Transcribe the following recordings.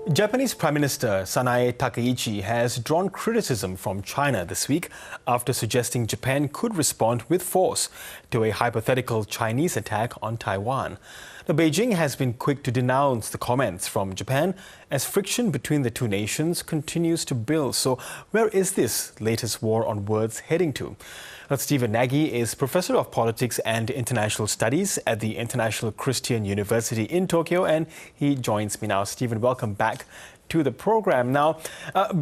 Japanese Prime Minister Sanae Takaichi has drawn criticism from China this week after suggesting Japan could respond with force to a hypothetical Chinese attack on Taiwan. Now, Beijing has been quick to denounce the comments from Japan as friction between the two nations continues to build. So where is this latest war on words heading to? Stephen Nagy is Professor of Politics and International Studies at the International Christian University in Tokyo, and he joins me now. Stephen, welcome back to the program. Now,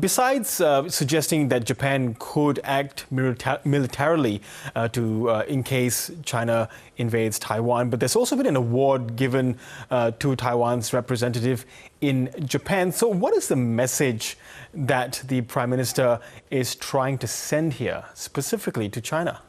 besides suggesting that Japan could act militarily in case China invades Taiwan, but there's also been an award given to Taiwan's representative in Japan. So what is the message that the Prime Minister is trying to send here, specifically to China?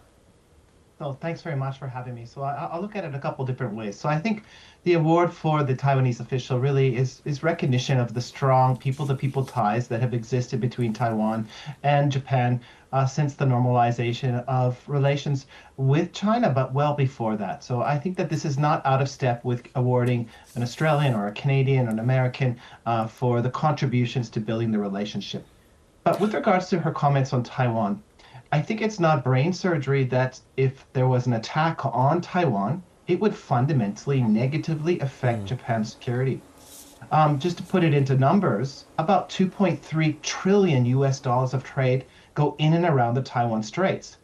So thanks very much for having me. So I'll look at it a couple different ways. So I think the award for the Taiwanese official really is recognition of the strong people-to-people ties that have existed between Taiwan and Japan since the normalization of relations with China, but well before that. So I think that this is not out of step with awarding an Australian or a Canadian or an American for the contributions to building the relationship. But with regards to her comments on Taiwan, I think it's not brain surgery that if there was an attack on Taiwan, it would fundamentally negatively affect Japan's security. Just to put it into numbers, about 2.3 trillion US dollars of trade go in and around the Taiwan Straits.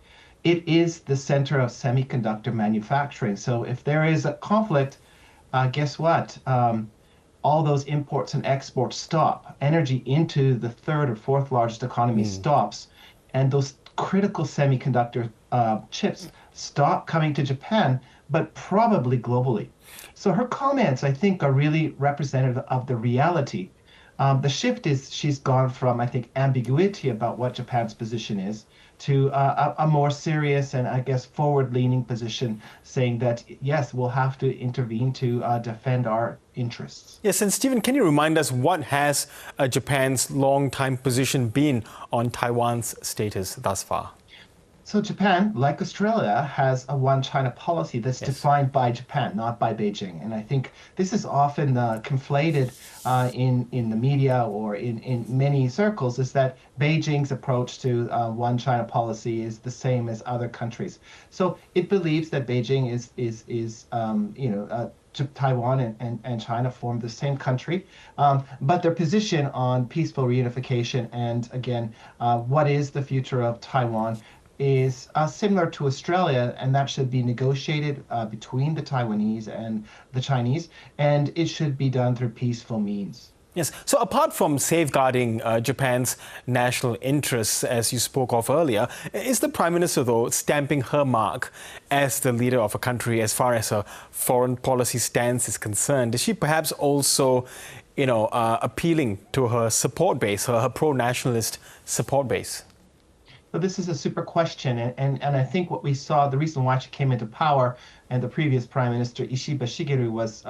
It is the center of semiconductor manufacturing. So if there is a conflict, guess what? All those imports and exports stop. Energy into the third or fourth largest economy stops. And those critical semiconductor chips stop coming to Japan, but probably globally. So her comments, I think, are really representative of the reality. The shift is she's gone from, I think, ambiguity about what Japan's position is to a more serious and, I guess, forward-leaning position saying that, yes, we'll have to intervene to defend our interests. Yes, and Stephen, can you remind us what has Japan's long-time position been on Taiwan's status thus far? So Japan, like Australia, has a one China policy that's defined by Japan, not by Beijing. And I think this is often conflated in the media or in many circles, is that Beijing's approach to one China policy is the same as other countries. So it believes that Beijing is Taiwan and China form the same country, but their position on peaceful reunification and, again, what is the future of Taiwan is similar to Australia, and that should be negotiated between the Taiwanese and the Chinese, and it should be done through peaceful means. Yes. So apart from safeguarding Japan's national interests, as you spoke of earlier, is the Prime Minister, though, stamping her mark as the leader of a country as far as her foreign policy stance is concerned? Is she perhaps also, appealing to her support base, her pro-nationalist support base? So this is a super question, and I think what we saw, the reason why she came into power and the previous Prime Minister Ishiba Shigeru was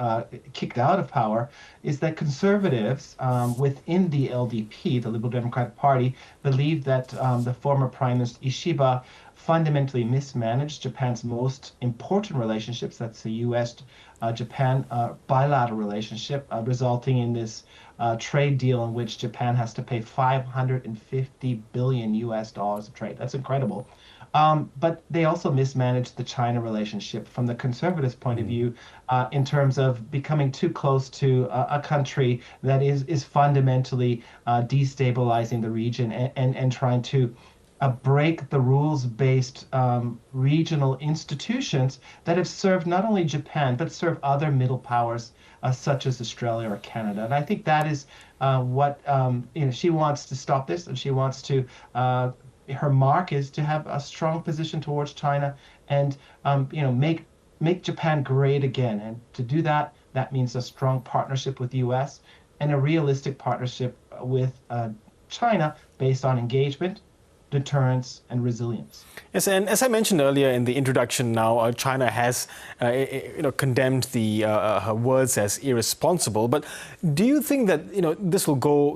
kicked out of power, is that conservatives within the LDP, the Liberal Democratic Party, believe that the former Prime Minister Ishiba fundamentally mismanaged Japan's most important relationships. That's the U.S.-Japan bilateral relationship, resulting in this trade deal in which Japan has to pay 550 billion US dollars of trade. That's incredible. But they also mismanaged the China relationship from the conservatives' point of view in terms of becoming too close to a country that is fundamentally destabilizing the region and trying to break the rules-based regional institutions that have served not only Japan, but serve other middle powers such as Australia or Canada. And I think that is what she wants to stop this, and she wants to, her mark is to have a strong position towards China and, make Japan great again. And to do that, that means a strong partnership with the U.S. and a realistic partnership with China based on engagement, deterrence, and resilience. Yes, and as I mentioned earlier in the introduction now, China has condemned her words as irresponsible. But do you think that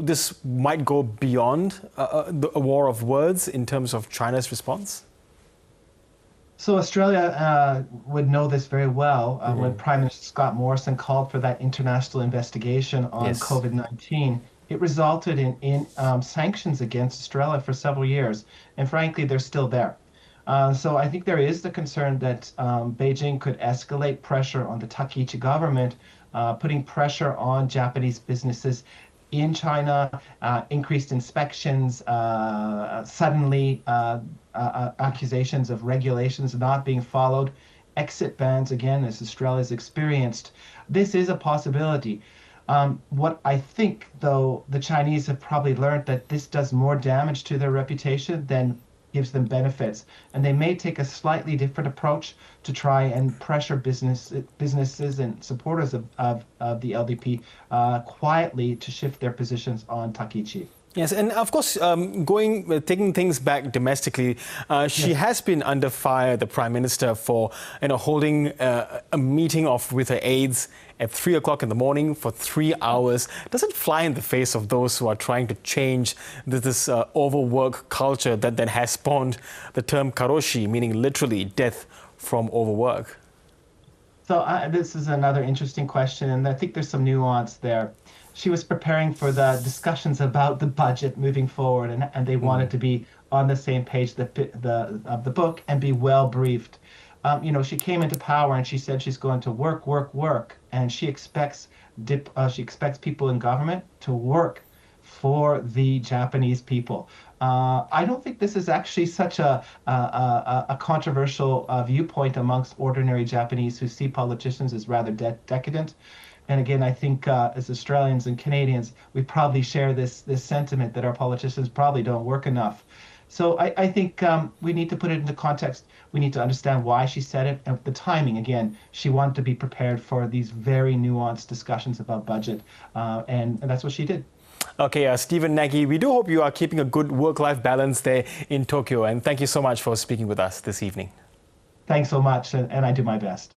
this might go beyond a war of words in terms of China's response? So Australia would know this very well when Prime Minister Scott Morrison called for that international investigation on Yes. COVID-19. It resulted in sanctions against Australia for several years, and frankly, they're still there. So I think there is the concern that Beijing could escalate pressure on the Takaichi government, putting pressure on Japanese businesses in China, increased inspections, suddenly accusations of regulations not being followed, exit bans again, as Australia's experienced. This is a possibility. What I think, though, the Chinese have probably learned that this does more damage to their reputation than gives them benefits, and they may take a slightly different approach to try and pressure businesses and supporters of the LDP quietly to shift their positions on Takaichi. Yes, and of course, taking things back domestically, she Yes. has been under fire, the Prime Minister, for holding a meeting with her aides at 3 o'clock in the morning for 3 hours. Does it fly in the face of those who are trying to change this overwork culture that has spawned the term karoshi, meaning literally death from overwork? So this is another interesting question, and I think there's some nuance there. She was preparing for the discussions about the budget moving forward, and they wanted to be on the same page of the book and be well briefed. She came into power and she said she's going to work, work, work, and she expects people in government to work for the Japanese people. I don't think this is actually such a controversial viewpoint amongst ordinary Japanese who see politicians as rather decadent. And again, I think as Australians and Canadians, we probably share this sentiment that our politicians probably don't work enough. So I think we need to put it into context. We need to understand why she said it and the timing. Again, she wanted to be prepared for these very nuanced discussions about budget, and that's what she did. Okay, Stephen Nagy, we do hope you are keeping a good work-life balance there in Tokyo, and thank you so much for speaking with us this evening. Thanks so much, and I do my best.